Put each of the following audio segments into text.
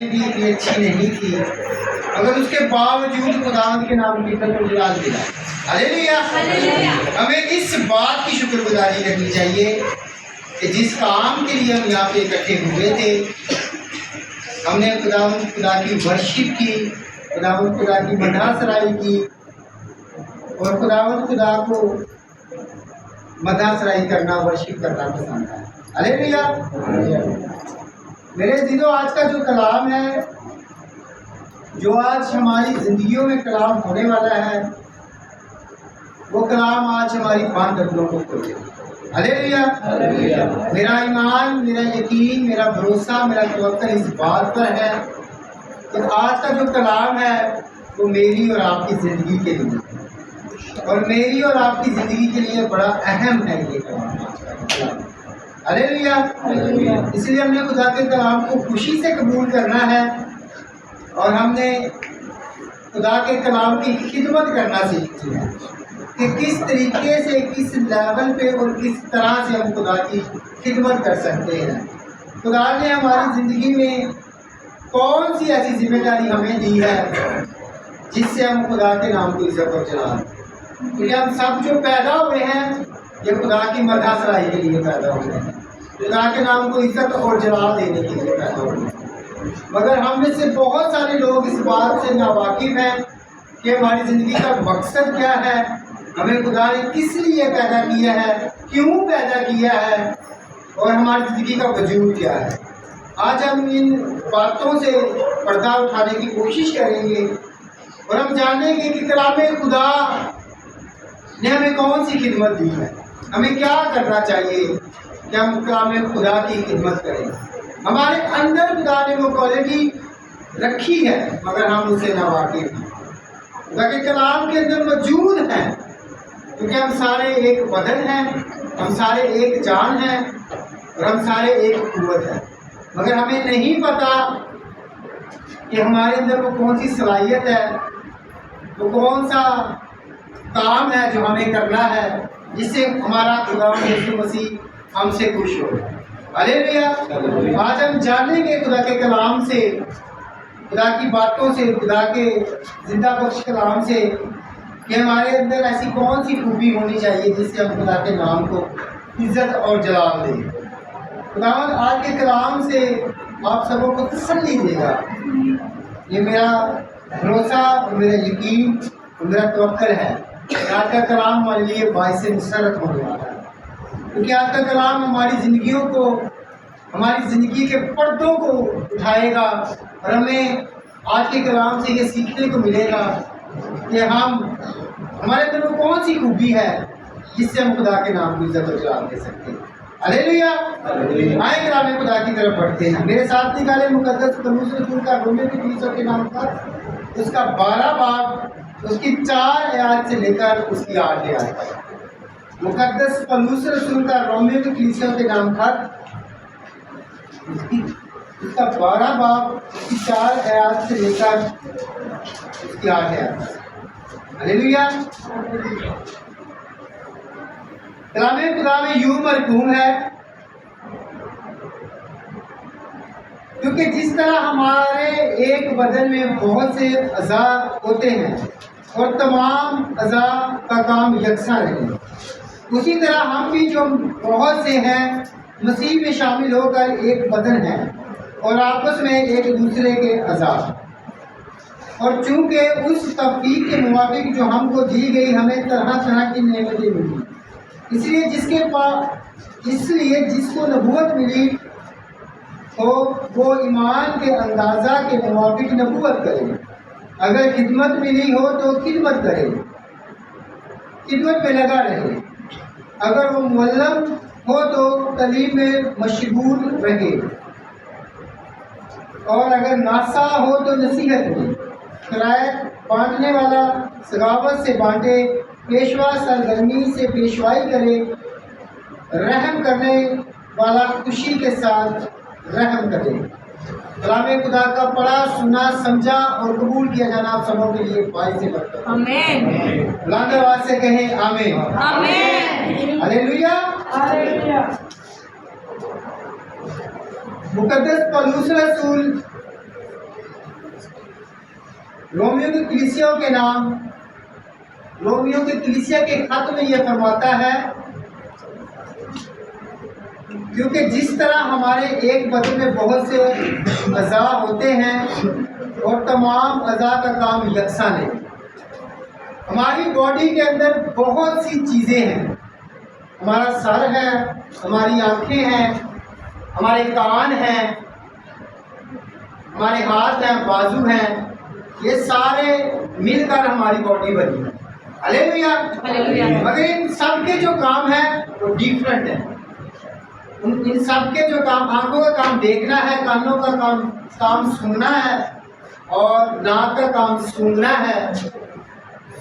بھی اتنی اچھی نہیں تھی مگر اس کے باوجود خداوند کے نام کی قدر اجلاس دلا۔ ہاللیلویہ۔ ہمیں اس بات کی شکر گزاری کرنی چاہیے کہ جس کام کے لیے ہم یہاں پہ اکٹھے ہوئے تھے، ہم نے خداوند خدا کی ورشپ کی، خداوند خدا کی مدح سرائی کی اور خداوند خدا کو مدح سرائی کرنا، ورشپ کرنا پسند ہے۔ ہاللیلویہ۔ میرے عزیزو، آج کا جو کلام ہے، جو آج ہماری زندگیوں میں کلام ہونے والا ہے، وہ کلام آج ہماری بند دلوں کو کھولے۔ ہاللیلویہ۔ میرا ایمان، میرا یقین، میرا بھروسہ، میرا توکل اس بات پر ہے کہ آج کا جو کلام ہے وہ میری اور آپ کی زندگی کے لیے، اور میری اور آپ کی زندگی کے لیے بڑا اہم ہے یہ کلام آج کا کلام۔ ہاللیلویہ۔ اس لیے ہم نے خدا کے کلام کو خوشی سے قبول کرنا ہے اور ہم نے خدا کے کلام کی خدمت کرنا سیکھی ہے کہ کس طریقے سے، کس لیول پہ اور کس طرح سے ہم خدا کی خدمت کر سکتے ہیں۔ خدا نے ہماری زندگی میں کون سی ایسی ذمہ داری ہمیں دی ہے جس سے ہم خدا کے نام کو عزت اور جلال، کیونکہ ہم سب جو پیدا ہوئے ہیں یہ خدا کی مدح سرائی کے لیے پیدا ہوئے ہیں، خدا کے نام کو عزت اور جلال دینے کے لیے پیدا ہوئے ہیں۔ مگر ہم میں سے بہت سارے لوگ اس بات سے ناواقف ہیں کہ ہماری زندگی کا مقصد کیا ہے، ہمیں خدا نے کس لیے پیدا کیا ہے، کیوں پیدا کیا ہے، اور ہماری زندگی کا وجود کیا ہے۔ آج ہم ان باتوں سے پردہ اٹھانے کی کوشش کریں گے اور ہم جانیں گے کہ کلام خدا نے ہمیں کون سی خدمت دی ہے، ہمیں کیا کرنا چاہیے کہ ہم کلام خدا کی خدمت کریں۔ ہمارے اندر خدا نے وہ کوالٹی رکھی ہے مگر ہم اسے ناواقف ہیں۔ خدا کے کلام کے اندر موجود ہیں، کیونکہ ہم سارے ایک بدن ہیں، ہم سارے ایک جان ہیں اور ہم سارے ایک قوت ہیں، مگر ہمیں نہیں پتا کہ ہمارے اندر وہ کون سی صلاحیت ہے، وہ کون سا کام ہے جو ہمیں کرنا ہے جس سے ہمارا خدا یسوع مسیح ہم سے خوش ہو۔ ہاللیلویہ۔ آج ہم جانیں گے خدا کے کلام سے، خدا کی باتوں سے، خدا کے زندہ بخش کلام سے کہ ہمارے اندر ایسی کون سی خوبی ہونی چاہیے جس سے ہم خدا کے نام کو عزت اور جلال دیں۔ خداوند آج کے کلام سے آپ سبوں کو تسلی دے گا، یہ میرا بھروسہ اور میرا یقین اور میرا توکل ہے کہ آج کا کلام ہمارے لیے باعث مسرت ہونے والا ہے، کیونکہ آج کا کلام ہماری زندگیوں کو، ہماری زندگی کے پردوں کو اٹھائے گا اور ہمیں آج کے کلام سے یہ سیکھنے کو ملے گا کہ ہمارے اندر وہ کون سی خوبی ہے جس سے ہم خدا کے نام کو عزت اور جلال دے سکتے ہیں۔ ہاللیلویہ۔ آئے کلام خدا کی طرف بڑھتے ہیں۔ میرے ساتھ نکالے مقدس پولس رسول کا رومیوں کی 3 کے نام پر اس کا 12 باب، اس کی 4 آیات سے لے کر اس کی 8 آیات تک۔ مقدس پولس رسول کا رومیوں کی کلیسیوں کے نام پر اس کا 12 باب، اس کی 4 آیات سے لے کر اس کی 8 آیات تک۔ ہاللیلویہ۔ کلام خدا میں یوں مرکوم ہے، کیونکہ جس طرح ہمارے ایک بدن میں بہت سے اعضاء ہوتے ہیں اور تمام اعضاء کا کام یکساں رہے، اسی طرح ہم بھی جو بہت سے ہیں مسیح میں شامل ہو کر ایک بدن ہیں اور آپس میں ایک دوسرے کے اعضاء، اور چونکہ اس تفریق کے موافق جو ہم کو دی گئی ہمیں طرح طرح کی نعمتیں ملی، اس لیے جس کو نبوت ملی ہو وہ ایمان کے اندازہ کے موافق نبوت کرے، اگر خدمت ملی ہو تو خدمت کرے، خدمت میں لگا رہے، اگر وہ معلم ہو تو تعلیم میں مشغول رہے، اور اگر ناصح ہو تو نصیحت میں، خیرات بانٹنے والا سخاوت سے بانٹے، پیشوا سرگرمی سے پیشوائی کرے، رحم کرنے والا خوشی کے ساتھ رحم کرے۔ کلام خدا کا پڑھا، سنا، سمجھا اور قبول کیا جانا آپ سبوں کے لیے باعث برکت ہے۔ آمین۔ بلند آواز سے کہیں آمین۔ آمین۔ ہاللیلویہ۔ ہاللیلویہ۔ مقدس پولس رسول رومیو کی کلیسیوں کے نام، رومیو کی کلیسیا کے خط میں یہ فرماتا ہے کیونکہ جس طرح ہمارے ایک بدن میں بہت سے اعضاء ہوتے ہیں اور تمام اعضاء کا کام یکساں ہے، ہماری باڈی کے اندر بہت سی چیزیں ہیں، ہمارا سر ہے، ہماری آنکھیں ہیں، ہمارے کان ہیں، ہمارے ہاتھ ہیں، بازو ہیں، یہ سارے مل کر ہماری باڈی بنی ہے۔ ہلیلویا۔ مگر ان سب کے جو کام ہے وہ ڈیفرنٹ ہے۔ ان سب کے جو کام، آنکھوں کا کام دیکھنا ہے، کانوں کا کام سننا ہے، اور ناک کا کام سونگنا ہے،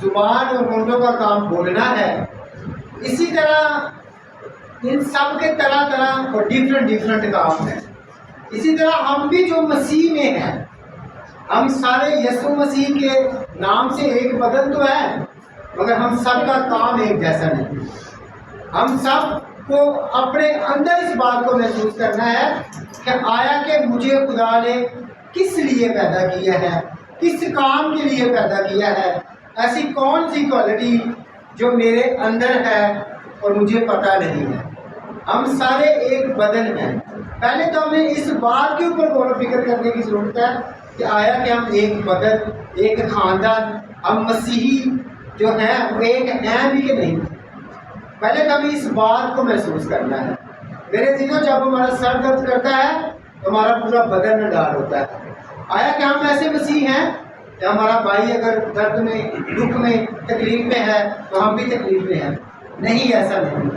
زبان اور ہونٹوں کا کام بولنا ہے۔ اسی طرح ان سب کے طرح طرح اور ڈیفرنٹ کام ہیں۔ اسی طرح ہم بھی جو مسیح میں ہیں، ہم سارے یسوع مسیح کے نام سے ایک بدن تو ہے، مگر ہم سب کا کام ایک جیسا نہیں۔ ہم سب کو اپنے اندر اس بات کو محسوس کرنا ہے کہ آیا کہ مجھے خدا نے کس لیے پیدا کیا ہے، کس کام کے لیے پیدا کیا ہے، ایسی کون سی کوالٹی جو میرے اندر ہے اور مجھے پتہ نہیں ہے۔ ہم سارے ایک بدن ہیں۔ پہلے تو ہمیں اس بات کے اوپر غور و فکر کرنے کی ضرورت ہے کہ آیا کہ ہم ایک بدن، ایک خاندان، ہم مسیحی جو ہیں وہ ایک ہیں بھی کہ نہیں۔ پہلے تو ہمیں اس بات کو محسوس کرنا ہے۔ میرے دنوں جب ہمارا سر درد کرتا ہے تو ہمارا پورا بدن نڈال ہوتا ہے۔ آیا کہ ہم ایسے مسیح ہیں کہ ہمارا بھائی اگر درد میں، دکھ میں، تکلیف میں ہے تو ہم بھی تکلیف میں ہیں؟ نہیں، ایسا نہیں۔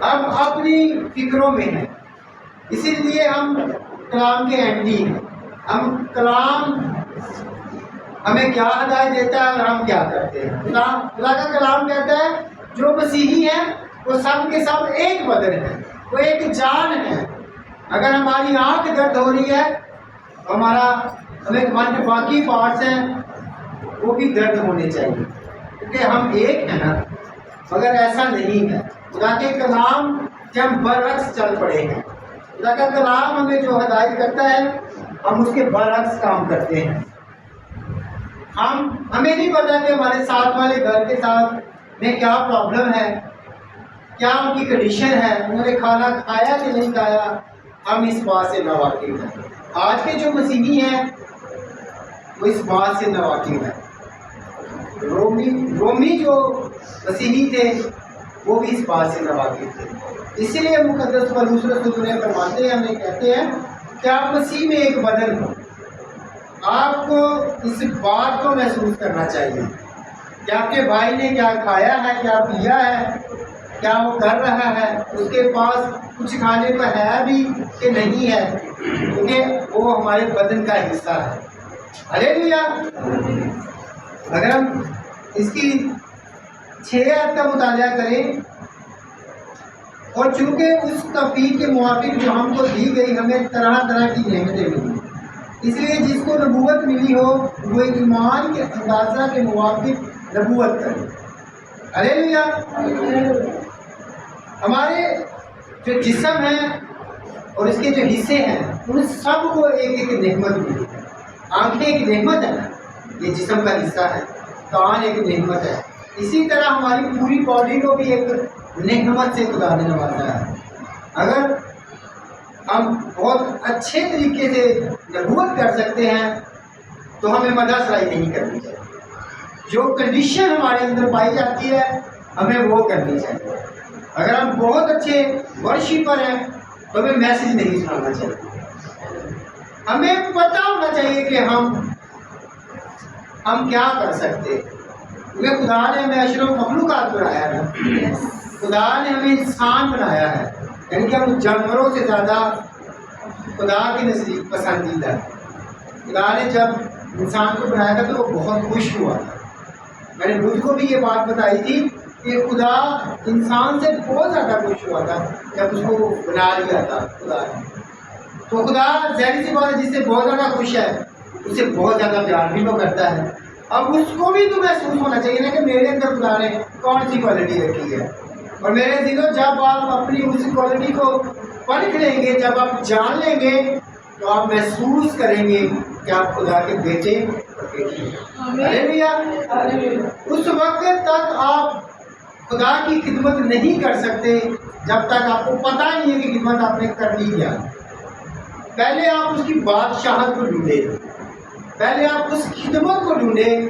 ہم اپنی فکروں میں ہیں، اسی لیے ہم کلام کے اینٹی ہیں۔ ہم کلام ہمیں کیا ہدایت دیتا ہے اور ہم کیا کرتے ہیں۔ خدا کا کلام کہتا ہے جو مسیحی ہیں وہ سب کے سب ایک بدن ہے، وہ ایک جان ہے۔ اگر ہماری آنکھ درد ہو رہی ہے تو ہمارے باقی پارٹس ہیں وہ بھی درد ہونے چاہیے، کیونکہ ہم ایک ہیں نا۔ مگر ایسا نہیں ہے۔ خدا کے کلام کے ہم برعکس چل پڑے ہیں۔ خدا کا کلام ہمیں جو ہدایت کرتا ہے ہم اس کے برعکس کام کرتے ہیں۔ ہمیں نہیں پتا کہ ہمارے ساتھ والے گھر کے ساتھ میں کیا پرابلم ہے، کیا ان کی کنڈیشن ہے، انہوں نے کھانا کھایا کہ نہیں کھایا، ہم اس بات سے ناواقف ہیں۔ آج کے جو مسیحی ہیں وہ اس بات سے ناواقف ہیں۔ رومی جو مسیحی تھے وہ بھی اس بات سے ناواقف تھے۔ اسی لیے مقدس پولس رسول نے فرماتے ہیں، ہمیں کہتے ہیں کہ آپ مسیح میں ایک بدن ہو۔ آپ کو اس بات کو محسوس کرنا چاہیے کہ آپ کے بھائی نے کیا کھایا ہے، کیا پیا ہے، کیا وہ کر رہا ہے، اس کے پاس کچھ کھانے کو ہے بھی کہ نہیں ہے، کیونکہ وہ ہمارے بدن کا حصہ ہے۔ ہلیلویا۔ اگر ہم اس کی 6 آیت کا مطالعہ کریں، اور چونکہ اس توفیق کے موافق جو ہم کو دی گئی، ہمیں طرح طرح کی نعمتیں ملی، اس لیے جس کو نبوت ملی ہو وہ ایمان کے اندازہ کے موافق نبوت کرے۔ ہلیلویا۔ ہمارے جو جسم ہے اور اس کے جو حصے ہیں ان سب کو ایک ایک نعمت ملی ہے۔ آنکھیں ایک نعمت ہے نا، یہ جسم کا حصہ ہے، کان ایک نعمت ہے، اسی طرح ہماری پوری باڈی کو بھی ایک نعمت سے خدا نے نوازا ہے۔ اگر ہم بہت اچھے طریقے سے نبوت کر سکتے ہیں تو ہمیں مدح سرائی نہیں کرنی چاہیے۔ جو کنڈیشن ہمارے اندر پائی جاتی ہے ہمیں وہ کرنی چاہیے۔ اگر ہم بہت اچھے ورشپر ہیں تو ہمیں میسج نہیں سنانا چاہیے۔ ہمیں پتہ ہونا چاہیے کہ ہم کیا کر سکتے ہیں، کیونکہ خدا نے ہمیں اشرف مخلوقات بنایا ہے، خدا نے ہمیں انسان بنایا ہے، یعنی کہ ہم جانوروں سے زیادہ خدا کے نزدیک پسندیدہ ہے۔ خدا نے جب انسان کو بنایا تھا تو وہ بہت خوش ہوا تھا۔ میں نے بدھ کو بھی یہ بات بتائی تھی کہ خدا انسان سے بہت زیادہ خوش ہوا تھا جب اس کو بنا لیا تھا خدا نے۔ تو خدا ظاہر سی بات ہے جس سے بہت زیادہ خوش ہے اس سے بہت زیادہ پیار بھی وہ کرتا ہے۔ اب اس کو بھی تو محسوس ہونا چاہیے نا کہ میرے اندر خدا نے کون سی کوالٹی رکھی ہے، اور میرے دلوں جب آپ اپنی اس کوالٹی کو پرکھ لیں گے، جب آپ جان لیں گے تو آپ محسوس کریں گے کہ آپ خدا کے بیٹے اور بیٹی ہیں۔ ہاللیلویا۔ اس وقت تک آپ خدا کی خدمت نہیں کر سکتے جب تک آپ کو پتہ نہیں ہے کہ خدمت آپ نے کرنی کیا۔ پہلے آپ اس کی بادشاہت کو ڈھونڈیں، پہلے آپ اس خدمت کو ڈھونڈیں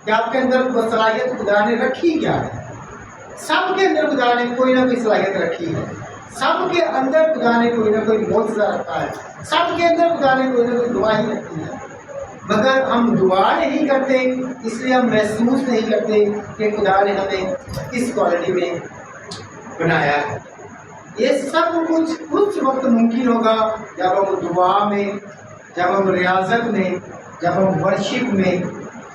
کہ آپ کے اندر وہ صلاحیت خدا نے رکھی کیا ہے۔ سب کے اندر خدا نے کوئی نہ کوئی صلاحیت رکھی ہے، سب کے اندر خدا نے کوئی نہ کوئی معجزہ رکھا ہے، سب کے اندر خدا نے کوئی نہ کوئی گواہی رکھی ہے، مگر ہم دعا نہیں کرتے، اس لیے ہم محسوس نہیں کرتے کہ خدا نے ہمیں اس کوالٹی میں بنایا ہے۔ یہ سب کچھ اس وقت ممکن ہوگا جب ہم دعا میں، جب ہم ریاضت میں، جب ہم ورشپ میں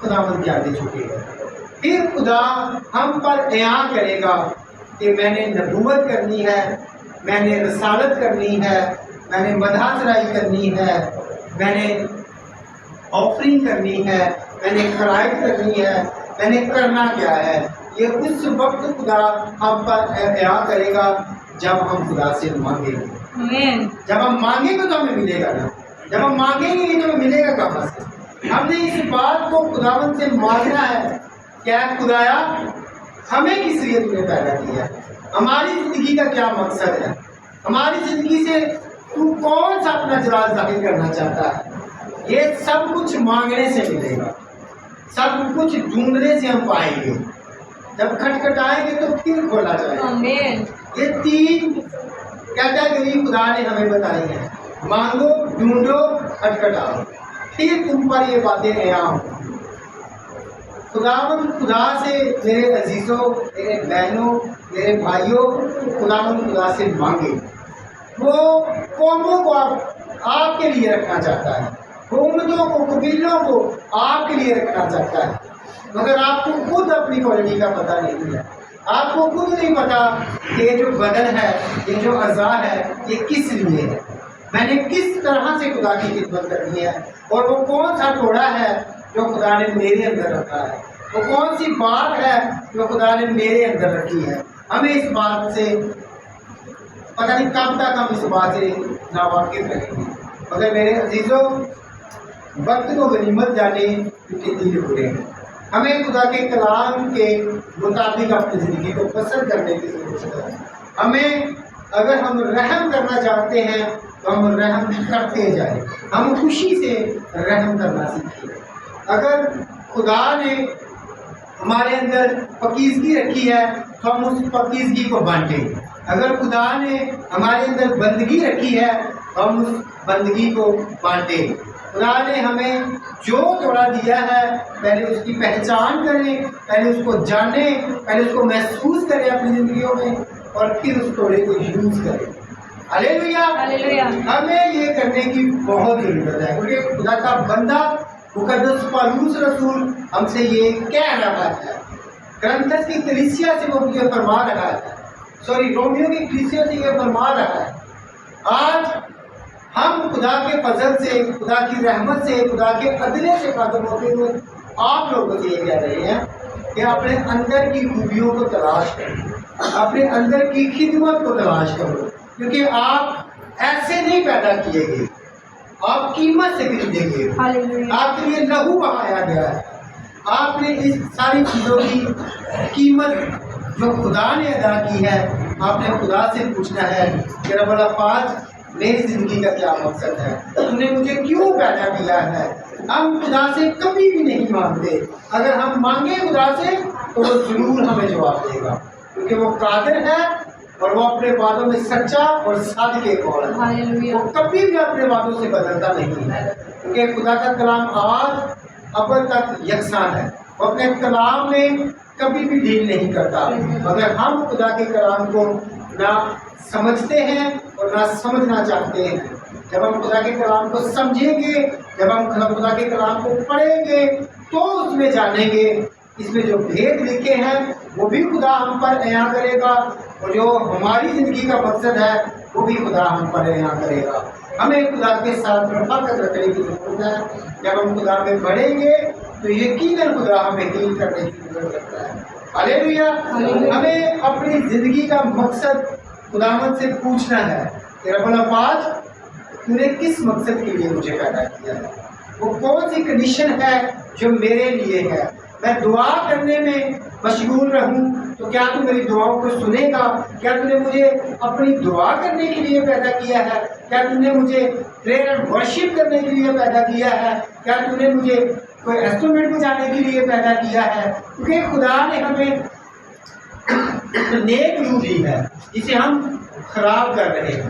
خدا مند کے آگے جھکے گا۔ پھر خدا ہم پر عیاں کرے گا کہ میں نے نبوت کرنی ہے، میں نے رسالت کرنی ہے، میں نے مدح سرائی کرنی ہے، میں نے آفرنگ کرنی ہے، میں نے خرائط کرنی ہے، میں نے کرنا کیا ہے۔ یہ اس وقت خدا ہم پر عیاں کرے گا جب ہم خدا سے مانگیں گے۔ جب ہم مانگیں گے تو ہمیں ملے گا نا، جب ہم مانگیں گے تو ہمیں ملے گا کہاں سے؟ ہم نے اس بات کو خداوند سے مانگنا ہے، کیا خدایا ہمیں کس لیے تم نے پیدا کیا ہے، ہماری زندگی کا کیا مقصد ہے، ہماری زندگی سے تو کون سا اپنا جلال ظاہر کرنا چاہتا ہے۔ یہ سب کچھ مانگنے سے ملے گا، سب کچھ ڈھونڈنے سے ہم پائیں گے، جب کھٹکھٹائیں گے تو پھر کھولا جائے گا۔ یہ تین کیٹیگری خدا نے ہمیں بتائی ہیں، مانگو، ڈھونڈو، کھٹکھٹاؤ، پھر تم پر یہ باتیں عیاں ہوں۔ خدا سے میرے عزیزوں، میرے بہنوں، میرے بھائیوں، خدا سے مانگے۔ وہ قوموں کو آپ کے لیے رکھنا چاہتا ہے، امتوں کو، قبیلوں کو آپ کے لیے رکھنا چاہتا ہے، مگر آپ کو خود اپنی کوالٹی کا پتہ نہیں ہے۔ آپ کو خود نہیں پتا کہ یہ جو بدن ہے، یہ جو اعضاء ہے، یہ کس لیے ہے، میں نے کس طرح سے خدا کی خدمت کرنی ہے، اور وہ کون سا ٹوڑا ہے جو خدا نے میرے اندر رکھا ہے، وہ کون سی بات ہے جو خدا نے میرے اندر رکھی ہے۔ ہمیں اس بات سے پتہ نہیں کب تک ہم اس بات سے ناواقف رہیں گے، مگر میرے عزیزوں، وقت کو غنیمت جانے کیونکہ دل برے ہیں۔ ہمیں خدا کے کلام کے مطابق اپنی زندگی کو پسند کرنے کی ضرورت ہے۔ ہمیں اگر ہم رحم کرنا چاہتے ہیں تو ہم رحم کرتے جائیں، ہم خوشی سے رحم کرنا سیکھیں۔ اگر خدا نے ہمارے اندر پاکیزگی رکھی ہے تو ہم اس پاکیزگی کو بانٹیں۔ اگر خدا نے ہمارے اندر بندگی رکھی ہے تو ہم اس بندگی کو بانٹیں۔ خدا نے ہمیں جو توڑا دیا ہے پہلے اس کی پہچان کریں، پہلے اس کو جانیں، پہلے اس کو محسوس کریں اپنی زندگیوں میں، اور پھر اس توڑے کو یوز کریں۔ ہاللیلویا۔ ہمیں یہ کرنے کی بہت ضرورت ہے، کیونکہ خدا کا بندہ مقدس پالوس رسول ہم سے یہ کہہ رہا ہے، کرنتھس کی کلیسیا سے وہ یہ فرما رہا ہے، رومیو کی کلیسیا سے یہ فرما رہا ہے۔ آج ہم خدا کے فضل سے، خدا کی رحمت سے، خدا کے عدلے سے خاطر ہوتے ہوئے آپ لوگوں سے یہ کہہ رہے ہیں کہ اپنے اندر کی خوبیوں کو تلاش کرو، اپنے اندر کی خدمت کو تلاش کرو، کیونکہ آپ ایسے نہیں پیدا کیے گئے، آپ قیمت سے خریدے گئے، آپ کے لیے لہو بہایا گیا ہے۔ آپ نے اس ساری چیزوں کی قیمت جو خدا نے ادا کی ہے، آپ نے خدا سے پوچھنا ہے کہ رب الافاظ میری زندگی کا کیا مقصد ہے، تم نے مجھے کیوں پیدا کیا ہے۔ ہم خدا سے کبھی بھی نہیں مانگتے، اگر ہم مانگیں خدا سے تو وہ ضرور ہمیں جواب دے گا، کیونکہ وہ قادر ہے اور وہ اپنے وعدوں میں سچا اور صادق قول ہے، وہ کبھی بھی اپنے وعدوں سے بدلتا نہیں ہے، کیونکہ خدا کا کلام آج اب تک یکساں ہے، وہ اپنے کلام میں کبھی بھی ڈھیل نہیں کرتا، مگر ہم خدا کے کلام کو نہ سمجھتے ہیں اور نہ سمجھنا چاہتے ہیں۔ جب ہم خدا کے کلام کو سمجھیں گے، جب ہم خدا کے کلام کو پڑھیں گے تو اس میں جانیں گے، اس میں جو بھید لکھے ہیں وہ بھی خدا ہم پر عیاں کرے گا، اور جو ہماری زندگی کا مقصد ہے وہ بھی خدا ہم پر عیاں کرے گا۔ ہمیں خدا کے ساتھ رفاقت رکھنے کی ضرورت ہے۔ جب ہم خدا میں بڑھیں گے تو یقیناً خدا ہمیں ہیل کرنے کی ضرورت رکھتا ہے۔ ہاللیلویا۔ ہمیں اپنی زندگی کا مقصد خداوند سے پوچھنا ہے کہ رب الافاظ تو نے کس مقصد کے لیے مجھے پیدا کیا ہے، وہ کون سی کنڈیشن ہے جو میرے لیے ہے۔ میں دعا کرنے میں مشغول رہوں تو کیا تو میری دعاؤں کو سنے گا؟ کیا تو نے مجھے اپنی دعا کرنے کے لیے پیدا کیا ہے؟ کیا تو نے مجھے پریئر اینڈ ورشپ کرنے کے لیے پیدا کیا ہے؟ کیا تو نے مجھے کوئی انسٹرومنٹ بجانے کے لیے پیدا کیا ہے؟ کیونکہ خدا نے ہمیں نیک روح دی ہے جسے ہم خراب کر رہے ہیں۔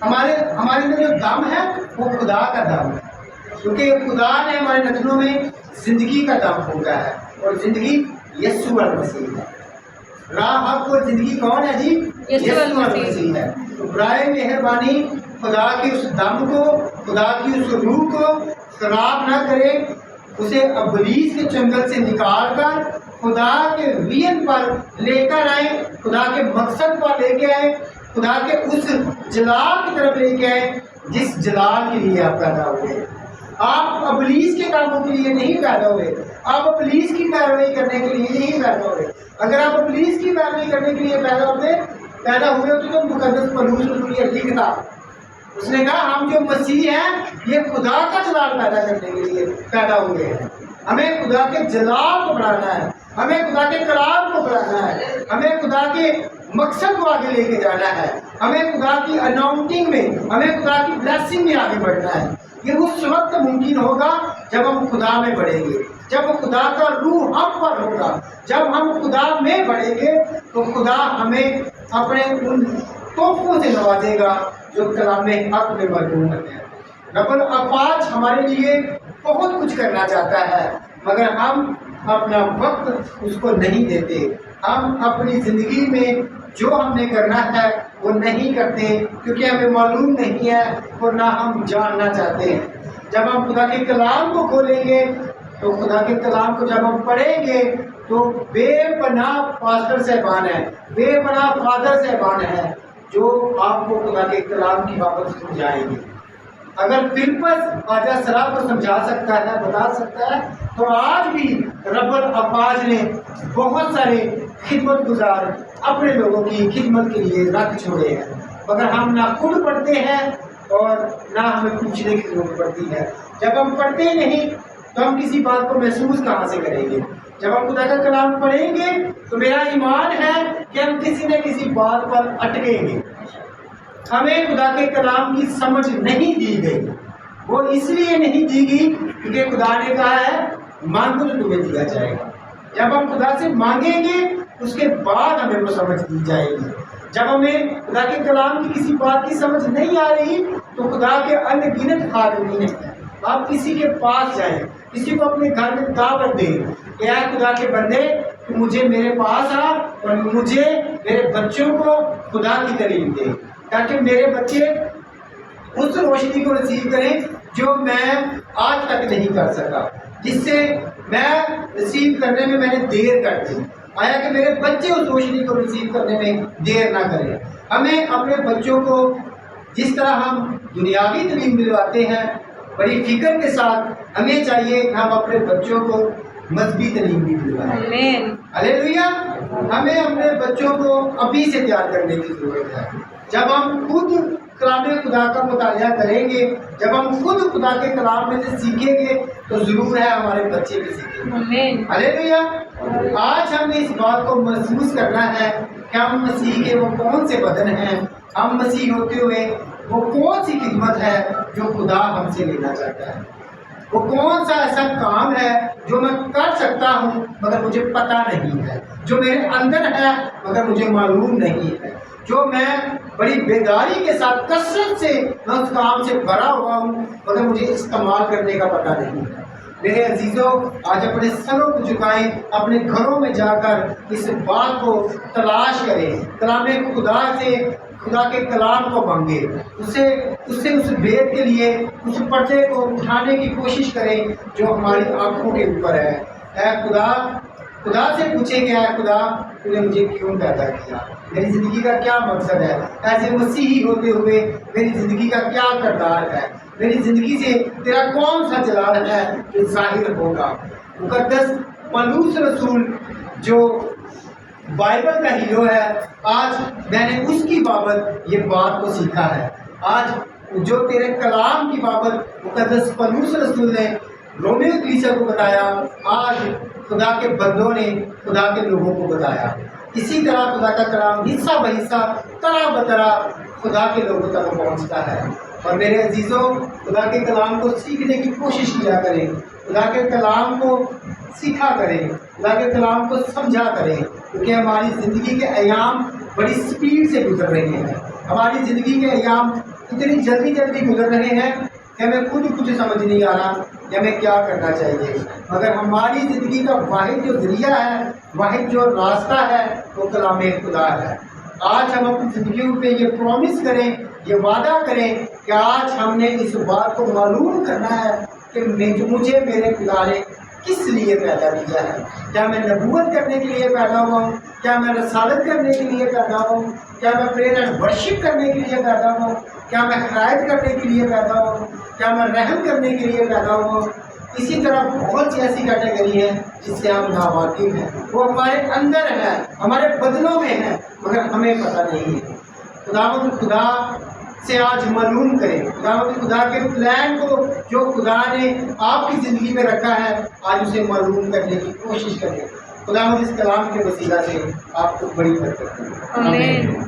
ہمارے اندر جو دم ہے وہ خدا کا دم ہے، کیونکہ خدا نے ہمارے نتنوں میں زندگی کا دم پھونکا ہے، اور زندگی یسوع المسیح ہے۔ راہ حق اور زندگی کون ہے جی؟ یسوع المسیح ہے۔ تو برائے مہربانی خدا کے اس دم کو، خدا کی اس روح کو خراب نہ کرے، اسے ابلیس کے چنگل سے نکال کر خدا کے وین پر لے کر آئے، خدا کے مقصد پر لے کے آئے، خدا کے اس جلال کی طرف لے کے آئے جس جلال کے لیے آپ پیدا ہوئے۔ آپ ابلیس کے کاموں کے لیے نہیں پیدا ہوئے، آپ ابلیس کی پیروی کرنے کے لیے نہیں پیدا ہوئے۔ اگر آپ ابلیس کی پیروی کرنے کے لیے پیدا ہوئے ہوتے تو مقدس پولس رسول یہ لکھتا، اس نے کہا ہم جو مسیح ہیں یہ خدا کا جلال پیدا کرنے کے لیے پیدا ہوئے ہیں۔ ہمیں خدا کے جلال کو بڑھانا ہے، ہمیں خدا کے کلام کو بڑھانا ہے، ہمیں خدا کے مقصد کو آگے لے کے جانا ہے، ہمیں خدا کی اناؤنٹنگ میں، ہمیں خدا کی بلیسنگ میں آگے بڑھنا ہے۔ یہ اس وقت ممکن ہوگا جب ہم خدا میں بڑھیں گے، جب خدا کا روح ہم پر ہوگا، جب ہم خدا میں بڑھیں گے تو خدا ہمیں اپنے ان تحفوں سے نوازے گا جو کلام حق میں موجود ہے۔ رب الافواج ہمارے لیے بہت کچھ کرنا چاہتا ہے، مگر ہم اپنا وقت اس کو نہیں دیتے۔ ہم اپنی زندگی میں جو ہم نے کرنا ہے وہ نہیں کرتے، کیونکہ ہمیں معلوم نہیں ہے اور نہ ہم جاننا چاہتے ہیں۔ جب ہم خدا کے کلام کو کھولیں گے تو خدا کے کلام کو جب ہم پڑھیں گے تو بے پناہ پاسٹر صاحبان ہیں، بے پناہ فادر صاحبان ہیں جو آپ کو خدا کے کلام کی بابت سمجھائیں گے۔ اگر فلپس خواجہ سرا کو سمجھا سکتا ہے، بتا سکتا ہے، تو آج بھی رب الافواج نے بہت سارے خدمت گزار اپنے لوگوں کی خدمت کے لیے رکھ چھوڑے ہیں، مگر ہم نہ خود پڑھتے ہیں اور نہ ہمیں پوچھنے کی ضرورت پڑتی ہے۔ جب ہم پڑھتے ہی نہیں تو ہم کسی بات کو محسوس کہاں سے کریں گے؟ جب ہم خدا کا کلام پڑھیں گے تو میرا ایمان ہے کہ ہم کسی نہ کسی بات پر اٹکیں گے۔ ہمیں خدا کے کلام کی سمجھ نہیں دی گئی، وہ اس لیے نہیں دی گئی کیونکہ خدا نے کہا ہے مانگو تو تمہیں دیا جائے گا۔ جب ہم خدا سے مانگیں گے اس کے بعد ہمیں وہ سمجھ دی جائے گی۔ جب ہمیں خدا کے کلام کی کسی بات کی سمجھ نہیں آ رہی تو خدا کے ان گنت خادمین ہیں، آپ کسی کے پاس جائیں، کسی کو اپنے گھر میں دعوت دیں کہ اے خدا کے بندے تو مجھے میرے پاس آ اور مجھے میرے بچوں کو خدا کی تعلیم دے، تاکہ میرے بچے اس روشنی کو رسیو کریں جو میں آج تک نہیں کر سکا، جس سے میں رسیو کرنے میں نے دیر کر دی۔ آیا کہ میرے بچے اس روشنی کو رسیو کرنے میں دیر نہ کریں۔ ہمیں اپنے بچوں کو جس طرح ہم دنیاوی تعلیم دلواتے ہیں بڑی فکر کے ساتھ، ہمیں چاہیے کہ ہم اپنے بچوں کو مذہبی تعلیم بھی دلوائیں۔ ہلیلویا! ہمیں اپنے بچوں کو ابھی سے تیار کرنے کی ضرورت ہے۔ جب ہم خود کلام خدا کا مطالعہ کریں گے، جب ہم خود خدا کے کلام میں سے سیکھیں گے تو ضرور ہے ہمارے بچے بھی سیکھیں گے۔ ہلیلویا! آج ہمیں اس بات کو محسوس کرنا ہے کہ ہم مسیح کے وہ کون سے بدن ہیں، ہم مسیح ہوتے ہوئے وہ کون سی خدمت ہے جو خدا ہم سے لینا چاہتا ہے، وہ کون سا ایسا کام ہے جو میں کر سکتا ہوں مگر مجھے پتہ نہیں ہے، جو میرے اندر ہے مگر مجھے معلوم نہیں ہے، جو میں بڑی بیداری کے ساتھ کثرت سے میں اس کام سے بھرا ہوا ہوں مگر مجھے استعمال کرنے کا پتہ نہیں ہے۔ میرے عزیزوں، آج اپنے سروں کو جھکائیں، اپنے گھروں میں جا کر اس بات کو تلاش کریں، کلام خدا سے خدا کے کلام کو مانگے، اسے اس بیت کے لیے اس پردے کو اٹھانے کی کوشش کریں جو ہماری آنکھوں کے اوپر ہے۔ اے خدا سے پوچھیں کہ اے خدا تو نے مجھے کیوں پیدا کیا، میری زندگی کا کیا مقصد ہے، ایسے مسیحی ہوتے ہوئے میری زندگی کا کیا کردار ہے، میری زندگی سے تیرا کون سا جلال ہے جو ظاہر ہوگا۔ مقدس پولس رسول جو بائبل کا ہیرو ہے، آج میں نے اس کی بابت یہ بات کو سیکھا ہے آج جو تیرے کلام کی بابت مقدس پولس رسول نے رومیو کلیسیا کو بتایا، آج خدا کے بندوں نے خدا کے لوگوں کو بتایا۔ اسی طرح خدا کا کلام حصہ بحصہ طرح بطرح خدا کے لوگوں تک پہنچتا ہے۔ اور میرے عزیزوں، خدا کے کلام کو سیکھنے کی کوشش کیا کریں، خدا کے کلام کو سیکھا کریں، خدا کے کلام کو سمجھا کریں، کیونکہ ہماری زندگی کے ایام بڑی سپیڈ سے گزر رہے ہیں۔ ہماری زندگی کے ایام اتنی جلدی گزر رہے ہیں کہ ہمیں خود کچھ سمجھ نہیں آ رہا کہ ہمیں کیا کرنا چاہیے، مگر ہماری زندگی کا واحد جو ذریعہ ہے، واحد جو راستہ ہے، وہ کلام خدا ہے۔ آج ہم اپنی زندگیوں پہ یہ پرومس کریں، یہ وعدہ کریں کہ آج ہم نے اس بات کو معلوم کرنا ہے کہ مجھے میرے خدا نے کس لیے پیدا کیا ہے۔ کیا میں نبوت کرنے کے لیے پیدا ہوا ہوں؟ کیا میں رسالت کرنے کے لیے پیدا ہوا ہوں؟ کیا میں پریئر اینڈ ورشپ کرنے کے لیے پیدا ہوا ہوں؟ کیا میں ہدایت کرنے کے لیے پیدا ہوا ہوں؟ کیا میں رحم کرنے کے لیے پیدا ہوا ہوں؟ اسی طرح بہت سی ایسی کیٹیگری ہے جس سے ہم ناواقف ہیں، وہ ہمارے اندر ہے، ہمارے بدنوں میں ہے، مگر ہمیں پتہ نہیں ہے۔ خدا سے آج معلوم کریں، خدا کے پلان کو جو خدا نے آپ کی زندگی میں رکھا ہے، آج اسے معلوم کرنے کی کوشش کریں۔ خدا اس کلام کے وسیلہ سے آپ کو بڑی برکت دے۔ آمین۔